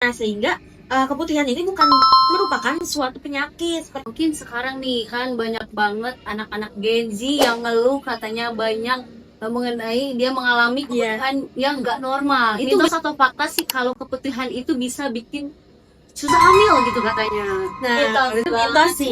Nah, sehingga keputihan ini bukan merupakan suatu penyakit. Mungkin sekarang nih kan banyak banget anak-anak Gen Z yang ngeluh katanya banyak mengenai dia mengalami keputihan yang nggak normal. Itu mitos atau fakta sih kalau keputihan itu bisa bikin susah hamil gitu katanya. Nah, itu banget mitos sih.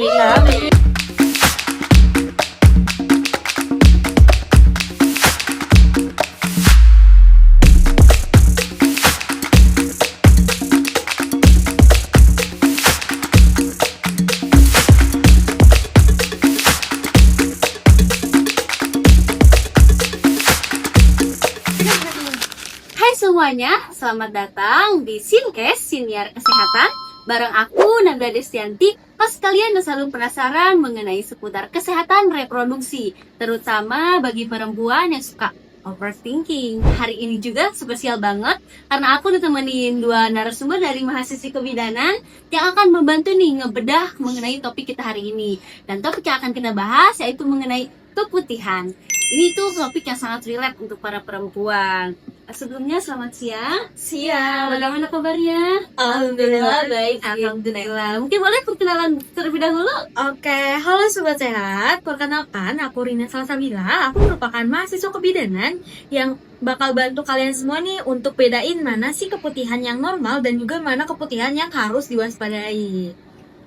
Hai semuanya, selamat datang di Sinkes, Siniar Kesehatan. Bareng aku, Nanda Destianti. Pas kalian selalu penasaran mengenai seputar kesehatan reproduksi, terutama bagi perempuan yang suka overthinking. Hari ini juga spesial banget, karena aku ditemenin dua narasumber dari mahasiswi kebidanan yang akan membantu nih ngebedah mengenai topik kita hari ini. Dan topik yang akan kita bahas yaitu mengenai keputihan. Ini tuh topik yang sangat relate untuk para perempuan. Sebelumnya selamat siang. Siang. Bagaimana kabarnya? Alhamdulillah baik. Alhamdulillah. Mungkin boleh perkenalan terlebih dahulu? Oke, halo Sobat Sehat. Perkenalkan, aku Rina Salsabila. Aku merupakan mahasiswa kebidanan yang bakal bantu kalian semua nih untuk bedain mana sih keputihan yang normal dan juga mana keputihan yang harus diwaspadai.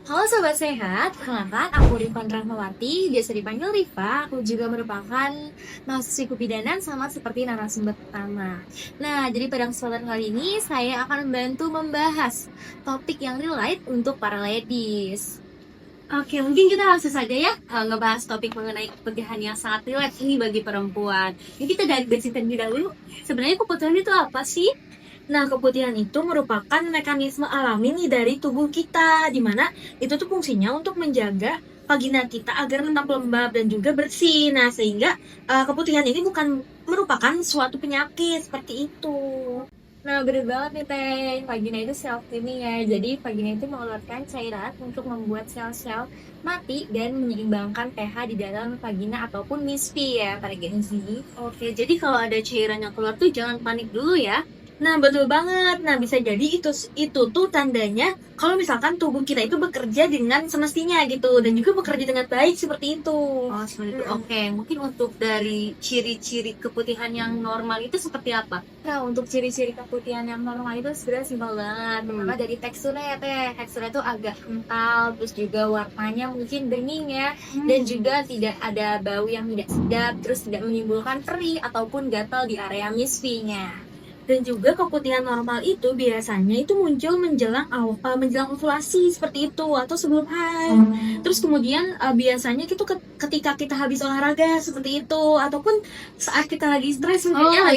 Halo Sobat Sehat, perkenalkan aku Rifan Rahmawati, biasa dipanggil Rifa. Aku juga merupakan mahasiswi kebidanan sama seperti narasumber pertama. Nah, jadi pada kesempatan kali ini saya akan membantu membahas topik yang relate untuk para ladies. Oke, mungkin kita langsung saja ya ngebahas topik mengenai keputihan yang sangat relate ini bagi perempuan. Jadi kita dari basic terlebih dahulu. Sebenarnya keputihan itu apa sih? Nah, keputihan itu merupakan mekanisme alami nih dari tubuh kita, di mana itu tuh fungsinya untuk menjaga vagina kita agar tetap lembab dan juga bersih. Nah, sehingga keputihan ini bukan merupakan suatu penyakit seperti itu. Nah, bener banget nih Teh, vagina itu self-cleaning ya. Jadi vagina itu mengeluarkan cairan untuk membuat sel-sel mati dan menyeimbangkan pH di dalam vagina ataupun misfi ya para Gen Z. Oke, jadi kalau ada cairan yang keluar tuh jangan panik dulu ya. Nah, betul banget. Nah, bisa jadi itu tuh tandanya kalau misalkan tubuh kita itu bekerja dengan semestinya gitu dan juga bekerja dengan baik seperti itu. Oh, seperti itu. Oke, mungkin untuk dari ciri-ciri keputihan yang normal itu seperti apa? Nah, untuk ciri-ciri keputihan yang normal itu sebenarnya simpel banget. Pertama dari teksturnya ya Teh. Teksturnya itu agak kental, terus juga warnanya mungkin bening ya. Dan juga tidak ada bau yang tidak sedap, terus tidak menimbulkan perih ataupun gatal di area misfinya. Dan juga keputihan normal itu biasanya itu muncul menjelang ovulasi seperti itu atau sebelum haid. Terus kemudian biasanya itu ketika kita habis olahraga seperti itu ataupun saat kita lagi stres misalnya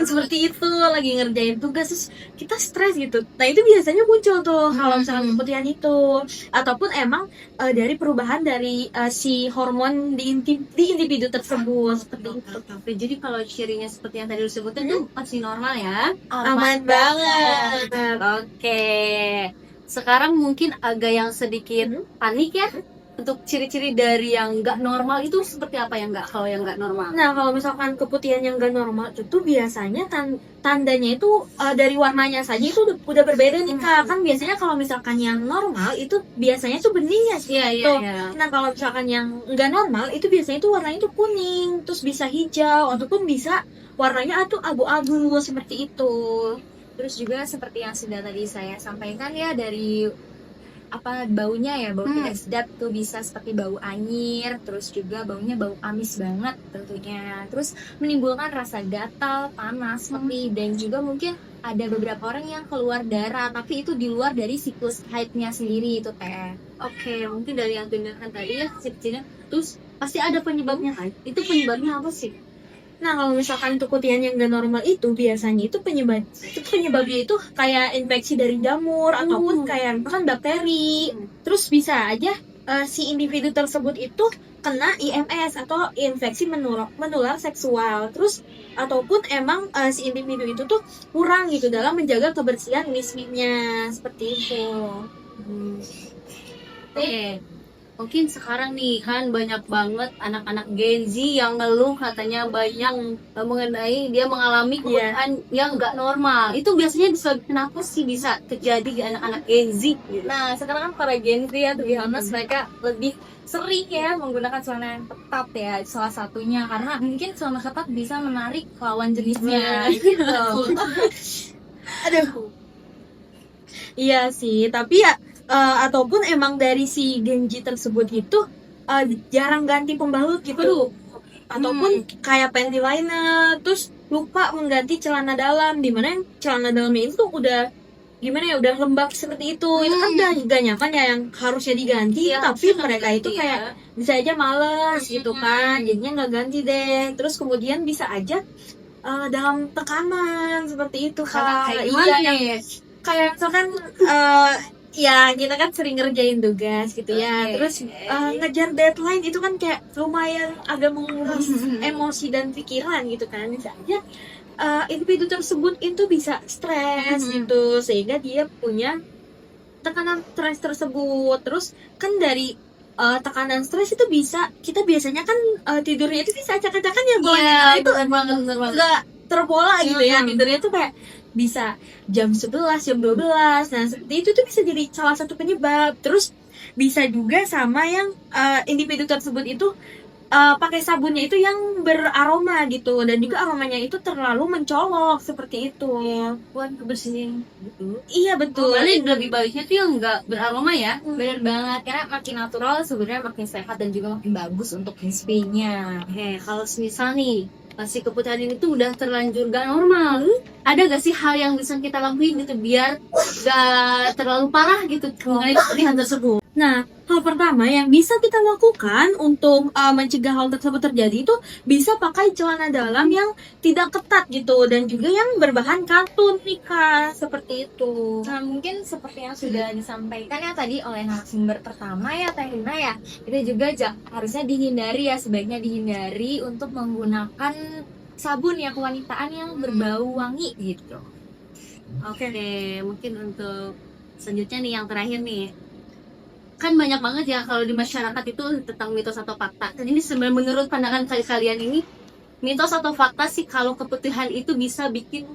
seperti itu lagi ngerjain tugas terus kita stres gitu. Nah, itu biasanya muncul tuh kalau misalnya keputihan itu ataupun emang dari perubahan dari si hormon di individu tersebut seperti itu. Oke, jadi kalau cirinya seperti yang tadi disebutkan itu masih normal ya? Aman banget. Oke. Sekarang mungkin agak yang sedikit panik ya. Untuk ciri-ciri dari yang nggak normal itu seperti apa yang nggak kalau yang nggak normal? Nah, kalau misalkan keputihan yang nggak normal itu biasanya tandanya itu dari warnanya saja itu udah berbeda nih Kak. Kan biasanya kalau misalkan yang normal itu biasanya tuh bening ya sih. Iya. Nah, kalau misalkan yang nggak normal itu biasanya tuh warnanya tuh kuning, terus bisa hijau ataupun bisa warnanya tuh abu-abu seperti itu. Terus juga seperti yang sudah tadi saya sampaikan ya dari baunya ya, bau tidak sedap tuh bisa seperti bau anyir, terus juga baunya bau amis banget tentunya. Terus menimbulkan rasa gatal, panas, perih dan juga mungkin ada beberapa orang yang keluar darah tapi itu di luar dari siklus haidnya sendiri itu Teh. Oke, mungkin dari yang tindakan tadi ya ciri-cirinya terus pasti ada penyebabnya kan? Itu penyebabnya apa sih? Nah, kalau misalkan keputihan yang gak normal itu biasanya itu penyebabnya itu kayak infeksi dari jamur ataupun kayak misalkan bakteri. Terus bisa aja si individu tersebut itu kena IMS atau infeksi menular seksual. Terus ataupun emang si individu itu tuh kurang gitu dalam menjaga kebersihan misfinya seperti itu. Oke. Mungkin sekarang nih kan banyak banget anak-anak Gen Z yang ngeluh katanya banyak mengenai dia mengalami kebutuhan yang nggak normal. Itu biasanya kenapa sih bisa terjadi di anak-anak Gen Z? Gitu? Nah, sekarang kan para Gen Z ya, to be honest, mereka lebih sering ya menggunakan celana yang ketat ya, salah satunya karena mungkin celana ketat bisa menarik lawan jenisnya gitu. Aduh. Iya sih, tapi ya ataupun emang dari si Genji tersebut itu jarang ganti pembalut gitu. Ataupun kayak panty liner, terus lupa mengganti celana dalam, dimana yang celana dalamnya itu udah gimana ya, udah lembab seperti itu. Itu kan udah banyak kan ya yang harusnya diganti, tapi mereka itu kayak bisa aja males gitu kan, jadinya nggak ganti deh. Terus kemudian bisa aja dalam tekanan seperti itu kan. Iya, kayak misalkan ya kita kan sering ngerjain tugas gitu ya, terus ngejar deadline itu kan kayak lumayan agak menguras emosi dan pikiran gitu kan. Bisa aja individu tersebut itu bisa stres gitu, sehingga dia punya tekanan stres tersebut. Terus kan dari tekanan stres itu bisa, kita biasanya kan tidurnya itu bisa acak-acakan ya, itu nggak terpola gitu ya, tidurnya tuh kayak bisa jam 11, jam 12. Nah, seperti itu tuh bisa jadi salah satu penyebab. Terus bisa juga sama yang individu tersebut itu pakai sabunnya itu yang beraroma gitu, dan juga aromanya itu terlalu mencolok seperti itu. Buat kebersihan gitu. Iya betul. Paling lebih baiknya tuh yang nggak beraroma ya. Bener banget, karena makin natural sebenarnya makin sehat dan juga makin bagus untuk SPP-nya. Kalau misal nih si kebutuhan ini tuh udah terlanjur gak normal, ada gak sih hal yang bisa kita lakuin gitu biar gak terlalu parah gitu mengenai kebutuhan tersebut? Nah, hal pertama yang bisa kita lakukan untuk mencegah hal tersebut terjadi itu bisa pakai celana dalam yang tidak ketat gitu, dan juga yang berbahan katun nih Kak, seperti itu. Nah, mungkin seperti yang sudah disampaikan ya tadi oleh narasumber pertama ya Teh Rina ya, itu juga harusnya dihindari ya, sebaiknya dihindari untuk menggunakan sabun ya kewanitaan yang berbau wangi gitu. Oke, mungkin untuk selanjutnya nih yang terakhir nih, kan banyak banget ya kalau di masyarakat itu tentang mitos atau fakta. Dan ini sebenarnya menurut pandangan kalian ini, mitos atau fakta sih kalau keputihan itu bisa bikin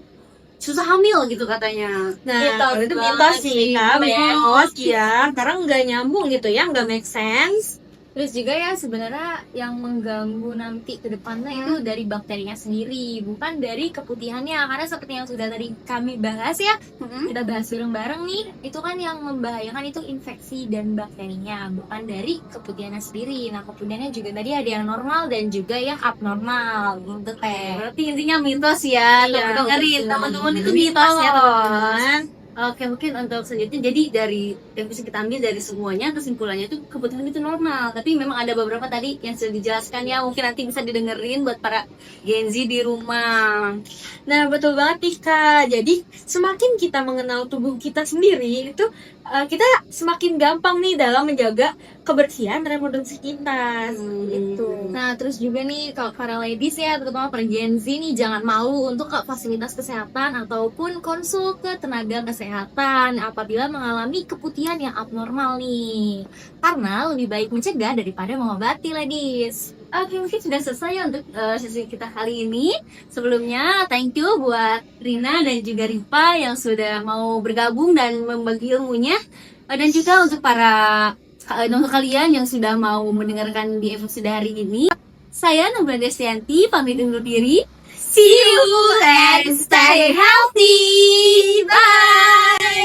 susah hamil gitu katanya. Nah, itu mitos sih Kak, mitos ya, karena nggak nyambung gitu ya, nggak make sense. Terus juga ya sebenarnya yang mengganggu nanti ke depannya itu dari bakterinya sendiri, bukan dari keputihannya. Karena seperti yang sudah tadi kami bahas ya, kita bahas bareng-bareng nih, itu kan yang membahayakan itu infeksi dan bakterinya, bukan dari keputihannya sendiri. Nah, keputihannya juga tadi ada yang normal dan juga yang abnormal gitu Teh. Berarti intinya mitos ya, teman-teman itu mitos ya teman-teman. Oke, mungkin untuk selanjutnya, jadi dari yang bisa kita ambil dari semuanya, kesimpulannya itu kebutuhan itu normal, tapi memang ada beberapa tadi yang sudah dijelaskan ya, mungkin nanti bisa didengerin buat para Gen Z di rumah. Nah, betul banget nih Kak. Jadi semakin kita mengenal tubuh kita sendiri itu kita semakin gampang nih dalam menjaga kebersihan reproduksi kita gitu. Nah, terus juga nih kalau para ladies ya, terutama para Gen Z nih, jangan malu untuk ke fasilitas kesehatan ataupun konsul ke tenaga kesehatan apabila mengalami keputihan yang abnormal nih. Karena lebih baik mencegah daripada mengobati, ladies. Oke, mungkin sudah selesai untuk sesi kita kali ini. Sebelumnya, thank you buat Rina dan juga Rifa yang sudah mau bergabung dan membagi ilmunya. Dan juga untuk untuk kalian yang sudah mau mendengarkan di episode hari ini. Saya Nabila Destianti, pamit undur diri. See you and stay healthy. Bye!